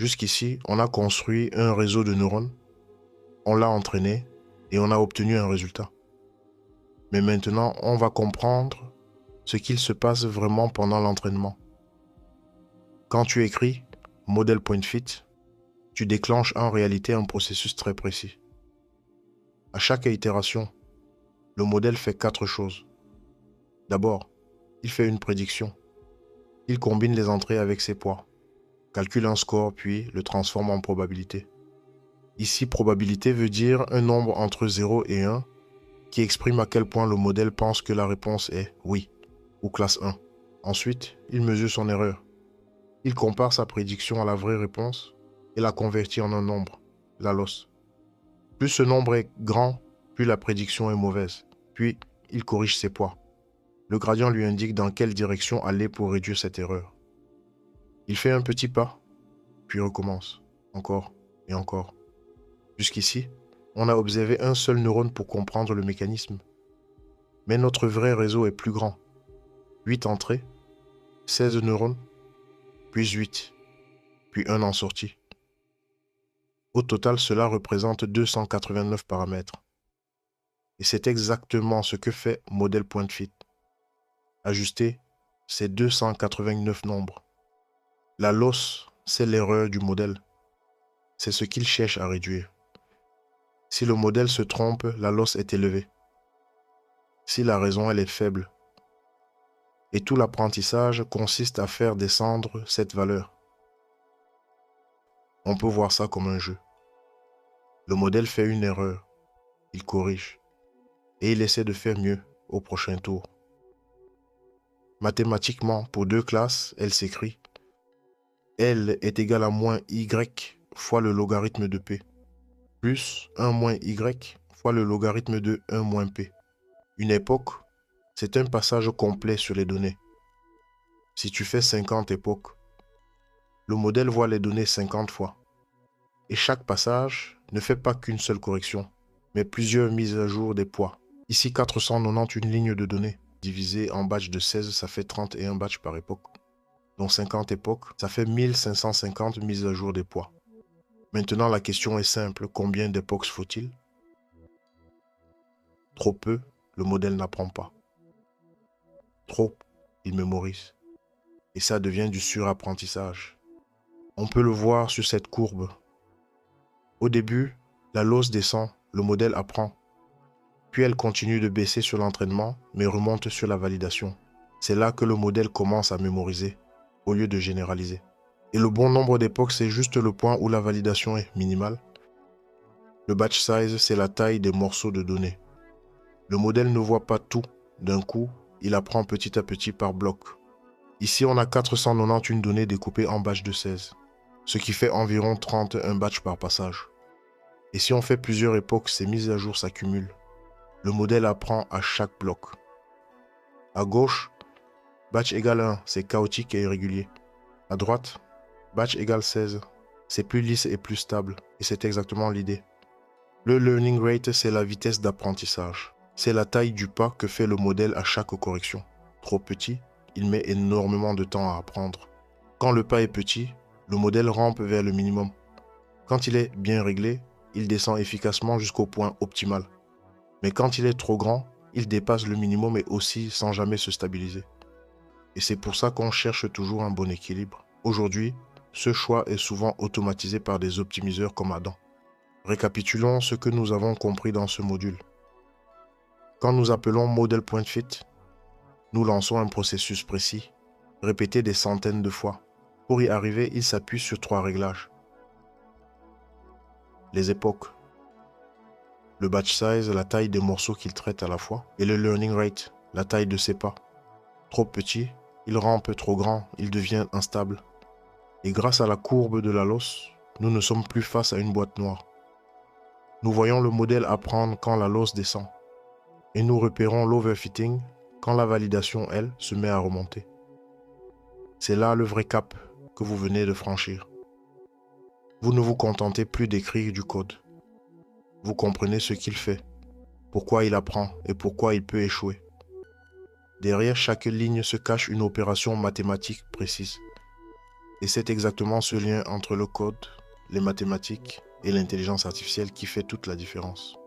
Jusqu'ici, on a construit un réseau de neurones, on l'a entraîné et on a obtenu un résultat. Mais maintenant, on va comprendre ce qu'il se passe vraiment pendant l'entraînement. Quand tu écris model.fit, tu déclenches en réalité un processus très précis. À chaque itération, le modèle fait 4 choses. D'abord, il fait une prédiction. Il combine les entrées avec ses poids, calcule un score puis le transforme en probabilité. Ici, probabilité veut dire un nombre entre 0 et 1 qui exprime à quel point le modèle pense que la réponse est oui ou classe 1. Ensuite, il mesure son erreur. Il compare sa prédiction à la vraie réponse et la convertit en un nombre, la loss. Plus ce nombre est grand, plus la prédiction est mauvaise. Puis, il corrige ses poids. Le gradient lui indique dans quelle direction aller pour réduire cette erreur. Il fait un petit pas, puis recommence, encore et encore. Jusqu'ici, on a observé un seul neurone pour comprendre le mécanisme. Mais notre vrai réseau est plus grand. 8 entrées, 16 neurones, puis 8, puis 1 en sortie. Au total, cela représente 289 paramètres. Et c'est exactement ce que fait model.fit. Ajuster ces 289 nombres. La loss, c'est l'erreur du modèle. C'est ce qu'il cherche à réduire. Si le modèle se trompe, la loss est élevée. Si la raison, elle est faible. Et tout l'apprentissage consiste à faire descendre cette valeur. On peut voir ça comme un jeu. Le modèle fait une erreur. Il corrige. Et il essaie de faire mieux au prochain tour. Mathématiquement, pour 2 classes, elle s'écrit L est égal à moins Y fois le logarithme de P, plus 1 moins Y fois le logarithme de 1 moins P. Une époque, c'est un passage complet sur les données. Si tu fais 50 époques, le modèle voit les données 50 fois. Et chaque passage ne fait pas qu'une seule correction, mais plusieurs mises à jour des poids. Ici, 491 lignes de données. Divisé en batch de 16, ça fait 31 batchs par époque. Donc 50 époques, ça fait 1550 mises à jour des poids. Maintenant, la question est simple. Combien d'époques faut-il? Trop peu, le modèle n'apprend pas. Trop, il mémorise. Et ça devient du surapprentissage. On peut le voir sur cette courbe. Au début, la loss descend, le modèle apprend. Puis elle continue de baisser sur l'entraînement, mais remonte sur la validation. C'est là que le modèle commence à mémoriser, au lieu de généraliser. Et le bon nombre d'époques, c'est juste le point où la validation est minimale. Le batch size, c'est la taille des morceaux de données. Le modèle ne voit pas tout d'un coup, il apprend petit à petit par bloc. Ici, on a 491 données découpées en batchs de 16, ce qui fait environ 31 batchs par passage. Et si on fait plusieurs époques, ces mises à jour s'accumulent. Le modèle apprend à chaque bloc. À gauche, batch égale 1, c'est chaotique et irrégulier. À droite, batch égale 16, c'est plus lisse et plus stable, et c'est exactement l'idée. Le learning rate, c'est la vitesse d'apprentissage. C'est la taille du pas que fait le modèle à chaque correction. Trop petit, il met énormément de temps à apprendre. Quand le pas est petit, le modèle rampe vers le minimum. Quand il est bien réglé, il descend efficacement jusqu'au point optimal. Mais quand il est trop grand, il dépasse le minimum et oscille sans jamais se stabiliser. Et c'est pour ça qu'on cherche toujours un bon équilibre. Aujourd'hui, ce choix est souvent automatisé par des optimiseurs comme Adam. Récapitulons ce que nous avons compris dans ce module. Quand nous appelons model.fit, nous lançons un processus précis, répété des centaines de fois. Pour y arriver, il s'appuie sur 3 réglages. Les époques, le batch size, la taille des morceaux qu'il traite à la fois, et le learning rate, la taille de ses pas. Trop petit, il rampe, trop grand, il devient instable. Et grâce à la courbe de la loss, nous ne sommes plus face à une boîte noire. Nous voyons le modèle apprendre quand la loss descend. Et nous repérons l'overfitting quand la validation, elle, se met à remonter. C'est là le vrai cap que vous venez de franchir. Vous ne vous contentez plus d'écrire du code. Vous comprenez ce qu'il fait, pourquoi il apprend et pourquoi il peut échouer. Derrière chaque ligne se cache une opération mathématique précise. Et c'est exactement ce lien entre le code, les mathématiques et l'intelligence artificielle qui fait toute la différence.